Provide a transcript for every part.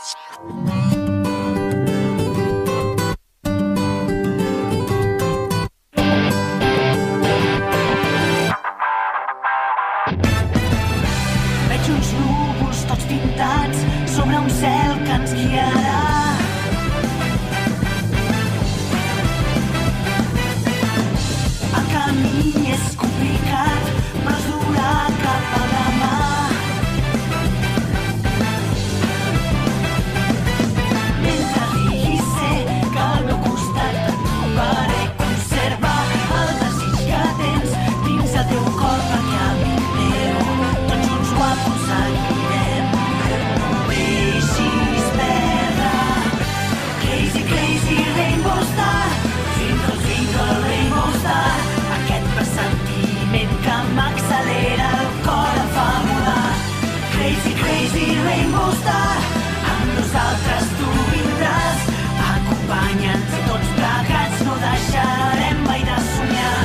Veig uns núvols tots pintats sobre un cel que ens guiarà. El camí és complicat, però es durà cap a demà. Mentre digui sé que al meu costat et trobaré, conserva el desig que tens dins el teu cor, perquè a mi meu, tots junts ho aconseguirem. No deixis perdre Crazy, crazy rainbow star, twinkle, twinkle rainbow star, aquest pressentiment que m'accelera el cor em fa volar. Crazy, crazy rainbow star, amb nosaltres tu vindràs, acompanya'ns i tots plegats no deixarem mai de somiar.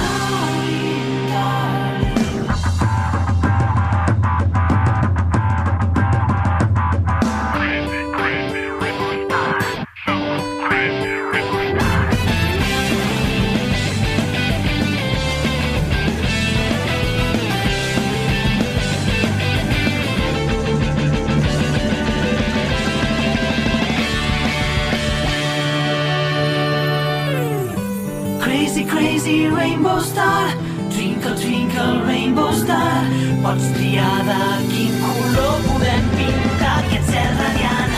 Crazy, crazy rainbow star, twinkle, twinkle rainbow star, pots triar de quin color podem pintar aquest cel radiant.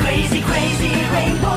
Crazy, crazy rainbow